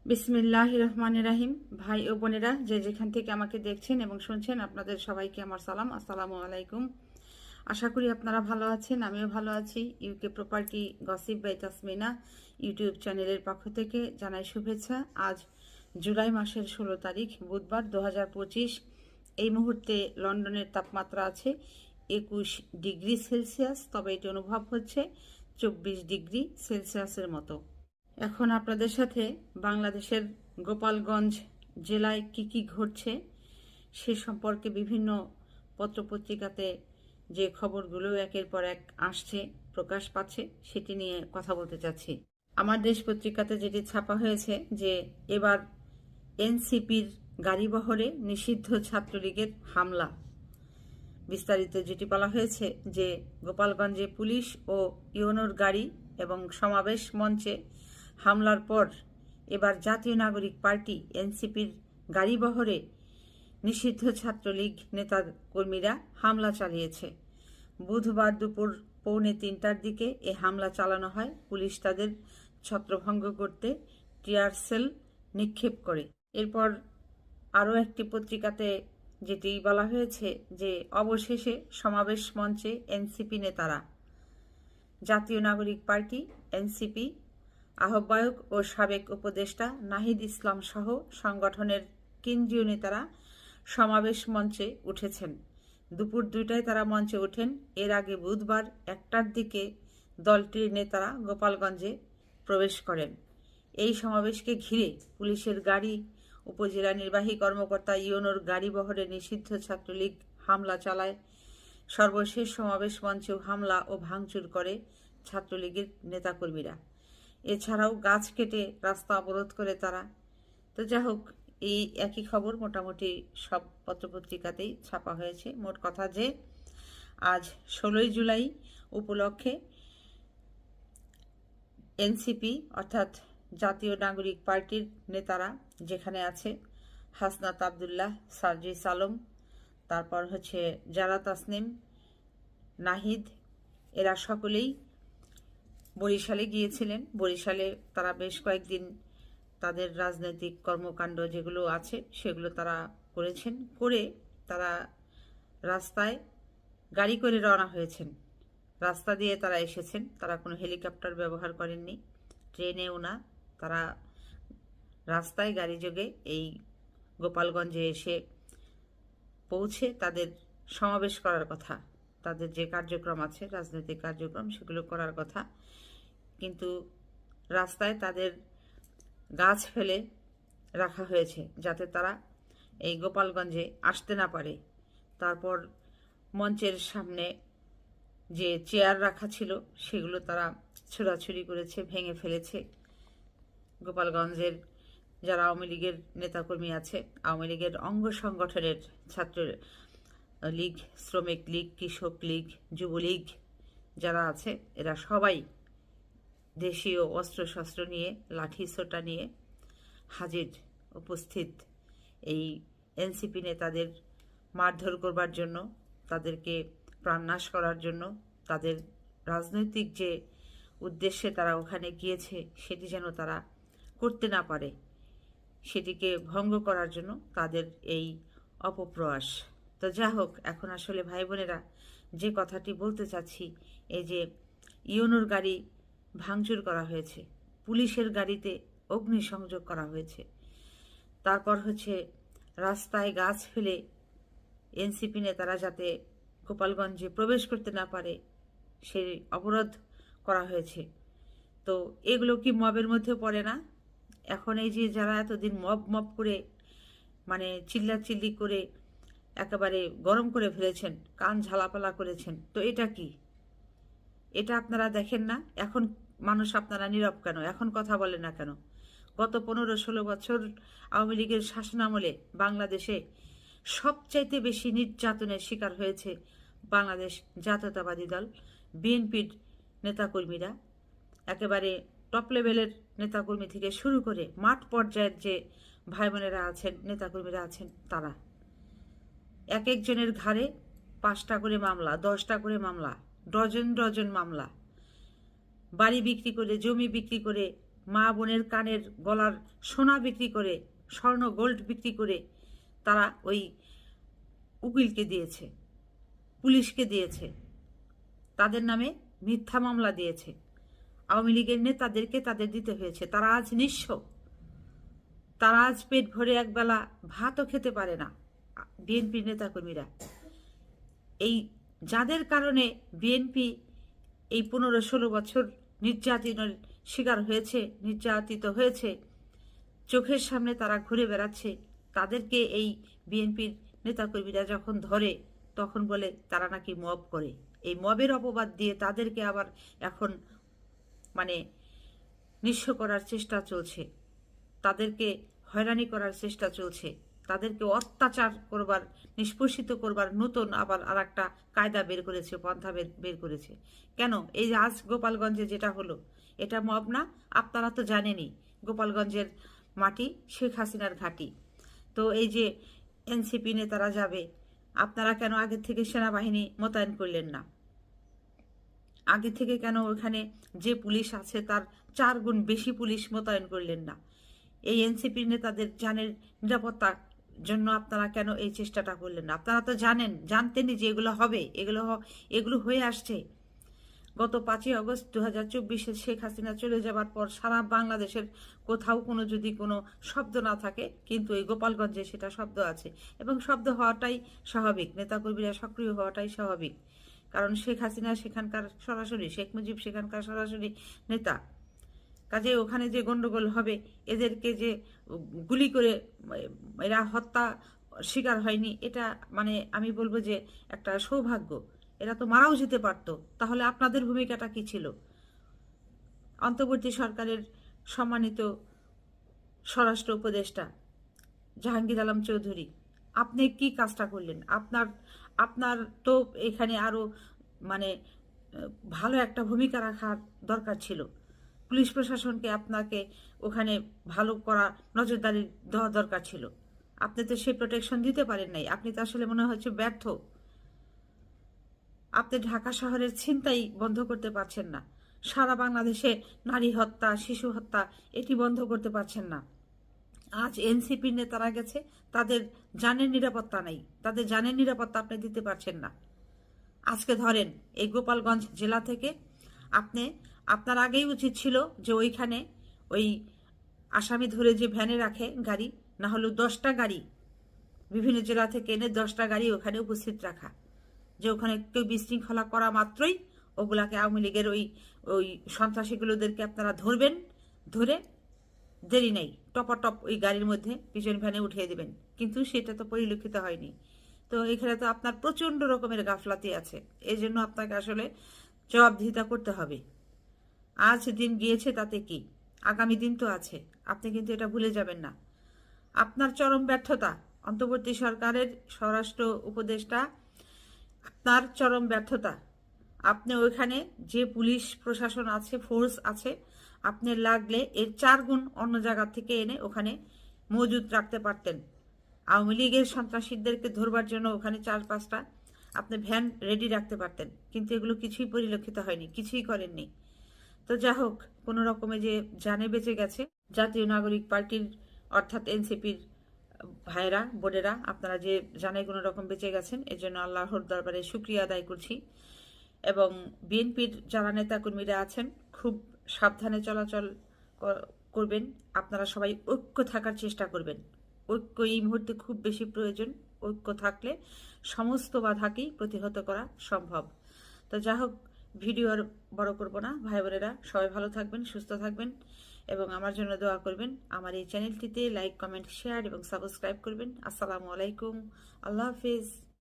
বিসমিল্লাহির রহমানির রহিম। ভাই ও বোনেরা যে যেখান থেকে আমাকে দেখছেন এবং শুনছেন, আপনাদের সবাইকে আমার সালাম, আসসালামু আলাইকুম। আশা করি আপনারা ভালো আছেন, আমিও ভালো আছি। UK property gossip by Tasmina YouTube চ্যানেলের পক্ষ থেকে জানাই শুভেচ্ছা। আজ জুলাই মাসের 16 তারিখ বুধবার 2025। এই মুহূর্তে লন্ডনের তাপমাত্রা আছে 21 ডিগ্রি সেলসিয়াস, তবে এটি অনুভব হচ্ছে 24 ডিগ্রি সেলসিয়াসের মতো। এখন আপনাদের সাথে বাংলাদেশের গোপালগঞ্জ জেলায় কি ঘটছে সে সম্পর্কে বিভিন্ন পত্রপত্রিকাতে যে খবরগুলো একের পর এক আসছে, প্রকাশ পাচ্ছে, সেটি নিয়ে কথা বলতে চাচ্ছি। আমার দেশ পত্রিকাতে যেটি ছাপা হয়েছে যে এবার এনসিপির গাড়িবহরে নিষিদ্ধ ছাত্রলীগের হামলা। বিস্তারিত যেটি বলা হয়েছে যে গোপালগঞ্জে পুলিশ ও ইউনোর গাড়ি এবং সমাবেশ মঞ্চে হামলার পর এবার জাতীয় নাগরিক পার্টি এনসিপির গাড়িবহরে নিষিদ্ধ ছাত্রলীগ নেতা কর্মীরা হামলা চালিয়েছে। বুধবার দুপুর 2:45টার দিকে এ হামলা চালানো হয়। পুলিশ তাদের ছত্রভঙ্গ করতে টিয়ার সেল নিক্ষেপ করে। এরপর আরও একটি পত্রিকাতে যেটি বলা হয়েছে যে অবশেষে সমাবেশ মঞ্চে এনসিপি নেতারা। জাতীয় নাগরিক পার্টি এনসিপি আহ্বায়ক ও সাবেক উপদেষ্টা নাহিদ ইসলাম সহ সংগঠনের কেন্দ্রীয় নেতারা সমাবেশ মঞ্চে উঠেছেন। দুপুর 2টায় তারা মঞ্চে ওঠেন। এর আগে বুধবার 1টার দিকে দলটির নেতারা গোপালগঞ্জে প্রবেশ করেন। এই সমাবেশকে ঘিরে পুলিশের গাড়ি, উপজেলা নির্বাহী কর্মকর্তা ইউনোর গাড়িবহরে নিষিদ্ধ ছাত্রলীগ হামলা চালায়। সর্বশেষ সমাবেশ মঞ্চেও হামলা ও ভাঙচুর করে ছাত্রলীগের নেতাকর্মীরা। এছাড়াও গাছ কেটে রাস্তা অবরোধ করে তারা। তো যাই হোক, এই একই খবর মোটামুটি সব পত্রপত্রিকাতেই ছাপা হয়েছে। মোট কথা যে আজ 16ই জুলাই উপলক্ষে এনসিপি অর্থাৎ জাতীয় নাগরিক পার্টির নেতারা যেখানে আছে, হাসনাত আবদুল্লাহ, সার্জিস আলম, তারপর হচ্ছে জারা তাসনিম, নাহিদ, এরা সকলেই বরিশালে গিয়েছিলেন। বরিশালে তারা বেশ কয়েকদিন তাদের রাজনৈতিক কর্মকাণ্ড যেগুলো আছে সেগুলো তারা করেছেন। করে তারা রাস্তায় গাড়ি করে রওনা হয়েছেন। রাস্তা দিয়ে তারা এসেছেন। তারা কোনো হেলিকপ্টার ব্যবহার করেননি, ট্রেনেও না। তারা রাস্তায় গাড়ি যোগে এই গোপালগঞ্জে এসে পৌঁছে তাদের সমাবেশ করার কথা, তাদের যে কার্যক্রম আছে রাজনৈতিক কার্যক্রম সেগুলো করার কথা। কিন্তু রাস্তায় তাদের গাছ ফেলে রাখা হয়েছে যাতে তারা এই গোপালগঞ্জে আসতে না পারে। তারপর মঞ্চের সামনে যে চেয়ার রাখা ছিল সেগুলো তারা ছোড়াছুড়ি করেছে, ভেঙে ফেলেছে। গোপালগঞ্জের যারা আওয়ামী লীগের নেতাকর্মী আছে, আওয়ামী লীগের অঙ্গ সংগঠনের ছাত্র লীগ, শ্রমিক লীগ, কৃষক লীগ, যুবলীগ যারা আছে, এরা সবাই দেশীয় অস্ত্রশস্ত্র নিয়ে, লাঠি সোটা নিয়ে হাজির, উপস্থিত এই এনসিপি নেতাদের মারধর করবার জন্য, তাদেরকে প্রাণনাশ করার জন্য, তাদের রাজনৈতিক যে উদ্দেশ্যে তারা ওখানে গিয়েছে সেটি যেন তারা করতে না পারে, সেটিকে ভঙ্গ করার জন্য তাদের এই অপপ্রয়াস। তো যা হোক, এখন আসলে ভাই বোনেরা যে কথাটি বলতে চাচ্ছি, এই যে ইউনোর গাড়ি ভাঙচুর করা হয়েছে, পুলিশের গাড়িতে অগ্নিসংযোগ করা হয়েছে, তারপর হচ্ছে রাস্তায় গাছ ফেলে এনসিপি নেতারা যাতে গোপালগঞ্জে প্রবেশ করতে না পারে সেই অবরোধ করা হয়েছে। তো এগুলো কি মবের মধ্যে পড়ে না? এখন এই যে যারা এতদিন মব করে মানে চিল্লাচিল্লি করে একেবারে গরম করে ফেলেছেন, কান ঝালাপালা করেছেন, তো এটা কি? এটা আপনারা দেখেন না? এখন মানুষ আপনারা নীরব কেন? এখন কথা বলে না কেন? গত 15-16 বছর আওয়ামী লীগের শাসনামলে বাংলাদেশে সবচাইতে বেশি নির্যাতনের শিকার হয়েছে বাংলাদেশ জাতীয়তাবাদী দল বিএনপির নেতাকর্মীরা। একেবারে টপ লেভেলের নেতাকর্মী থেকে শুরু করে মাঠ পর্যায়ের যে ভাই বোনেরা আছেন, নেতাকর্মীরা আছেন, তারা এক একজনের ঘাড়ে 5টা করে মামলা, 10টা করে মামলা, ডজন ডজন মামলা। বাড়ি বিক্রি করে, জমি বিক্রি করে মা বোনের কানের গলার সোনা বিক্রি করে, স্বর্ণ গোল্ড বিক্রি করে তারা ওই উকিলকে দিয়েছে, পুলিশকে দিয়েছে, তাদের নামে মিথ্যা মামলা দিয়েছে। আওয়ামী লীগের নেতাদেরকে তাদের দিতে হয়েছে। তারা আজ নিঃস্ব, তারা আজ পেট ভরে একবেলা ভাতও খেতে পারে না। বিএনপির নেতাকর্মীরা, এই যাদের কারণে বিএনপি এই 15-16 বছর নির্যাতনের শিকার হয়েছে, নির্যাতিত হয়েছে, চোখের সামনে তারা ঘুরে বেড়াচ্ছে, তাদেরকে এই বিএনপির নেতাকর্মীরা যখন ধরে তখন বলে তারা নাকি মব করে। এই মবের অপবাদ দিয়ে তাদেরকে আবার এখন মানে নিঃস্ব করার চেষ্টা চলছে, তাদেরকে হয়রানি করার চেষ্টা চলছে, তাদেরকে অত্যাচার করবার, নিষ্পেষিত করবার নতুন আবার আর একটা কায়দা বের করেছে, পন্থা বের করেছে। কেন এই আজ গোপালগঞ্জে যেটা হলো, এটা মব না? আপনারা তো জানেনই গোপালগঞ্জের মাটি শেখ হাসিনার ঘাঁটি। তো এই যে এনসিপি নেতারা যাবে, আপনারা কেন আগে থেকে সেনাবাহিনী মোতায়েন করলেন না? আগে থেকে কেন ওখানে যে পুলিশ আছে তার 4 গুণ বেশি পুলিশ মোতায়েন করলেন না? এই এনসিপির নেতাদের জানের নিরাপত্তার জন্য আপনারা কেন এই চেষ্টাটা করলেন না? আপনারা তো জানতেনই যে এগুলো হবে, এগুলো হয়ে আসছে। গত 5ই আগস্ট 2024 শেখ হাসিনা চলে যাবার পর সারা বাংলাদেশের কোথাও যদি কোনো শব্দ না থাকে, কিন্তু এই গোপালগঞ্জে সেটা শব্দ আছে, এবং শব্দ হওয়াটাই স্বাভাবিক, নেতাকর্মীরা সক্রিয় হওয়াটাই স্বাভাবিক। কারণ শেখ হাসিনা সেখানকার সরাসরি, শেখ মুজিব সেখানকার সরাসরি নেতা। কাজে ওখানে যে গন্ডগোল হবে, এদেরকে যে গুলি করে এরা হত্যা শিকার হয়নি, এটা মানে আমি বলবো যে একটা সৌভাগ্য। এরা তো মারাও যেতে পারত। তাহলে আপনাদের ভূমিকাটা কি ছিল? অন্তর্বর্তী সরকারের সম্মানিত স্বরাষ্ট্র উপদেষ্টা জাহাঙ্গীর আলম চৌধুরী, আপনি কি কাজটা করলেন? আপনার তো এখানে আরো মানে ভালো একটা ভূমিকা রাখার দরকার ছিল। পুলিশ প্রশাসনকে আপনাকে ওখানে ভালো করা, নজরদারি দেওয়া দরকার ছিল। আপনি তো সেই প্রোটেকশন দিতে পারেন নাই। আপনি তো আসলে মনে হচ্ছে ব্যর্থ। আপনি ঢাকা শহরের ছিনতাই বন্ধ করতে পারছেন না, সারা বাংলাদেশে নারী হত্যা, শিশু হত্যা এটি বন্ধ করতে পারছেন না। আজ এনসিপির নেতারা গেছে, তাদের জানের নিরাপত্তা নেই, তাদের জানের নিরাপত্তা আপনি দিতে পারছেন না। আজকে ধরেন এই গোপালগঞ্জ জেলা থেকে আপনার আগেই উচিত ছিল যে ওইখানে ওই আসামি ধরে যে ভ্যানে রাখে গাড়ি, না হলেও 10টা গাড়ি বিভিন্ন জেলা থেকে এনে 10টা গাড়ি ওখানে উপস্থিত রাখা, যে ওখানে কেউ বিশৃঙ্খলা করা মাত্রই ওগুলাকে আওয়ামী লীগের ওই সন্ত্রাসীগুলোদেরকে আপনারা ধরবেন, ধরে দেরি নেই টপাটপ ওই গাড়ির মধ্যে পিছন ভ্যানে উঠিয়ে দেবেন। কিন্তু সেটা তো পরিলক্ষিত হয়নি। তো এখানে তো আপনার প্রচণ্ড রকমের গাফলাতি আছে। এই জন্য আপনাকে আসলে জবাবদিহিতা করতে হবে। আজ দিন গিয়েছে তাতে কি, আগামী দিন তো আছে, আপনি কিন্তু এটা ভুলে যাবেন না। আপনার চরম ব্যর্থতা, অন্তর্বর্তী সরকারের স্বরাষ্ট্র উপদেষ্টা, আপনার চরম ব্যর্থতা। আপনি ওইখানে যে পুলিশ প্রশাসন আছে, ফোর্স আছে, আপনি লাগলে এর 4 গুণ অন্য জায়গা থেকে এনে ওখানে মজুদ রাখতে পারতেন। আওয়ামী লীগের সন্ত্রাসীদেরকে ধরবার জন্য ওখানে 4-5টা আপনি ভ্যান রেডি রাখতে পারতেন, কিন্তু এগুলো কিছুই পরিলক্ষিত হয়নি, কিছুই করেননি। তো যা হোক, কোনো রকমে যে জানে বেঁচে গেছে জাতীয় নাগরিক পার্টির অর্থাৎ এনসিপির ভাইরা বোনেরা, আপনারা যে জানে কোনো রকম বেঁচে গেছেন, এর জন্য আল্লাহর দরবারে শুকরিয়া আদায় করছি। এবং বিএনপির যারা নেতাকর্মীরা আছেন খুব সাবধানে চলাচল করবেন। আপনারা সবাই ঐক্য থাকার চেষ্টা করবেন। ঐক্য এই মুহূর্তে খুব বেশি প্রয়োজন। ঐক্য থাকলে সমস্ত বাধাকেই প্রতিহত করা সম্ভব। তো যা হোক, ভিডিও আর বড় করব না। ভাই বোনেরা সবাই ভালো থাকবেন, সুস্থ থাকবেন এবং আমার জন্য দোয়া করবেন। আমার এই চ্যানেলটিতে লাইক, কমেন্ট, শেয়ার এবং সাবস্ক্রাইব করবেন। আসসালামু আলাইকুম, আল্লাহ হাফিজ।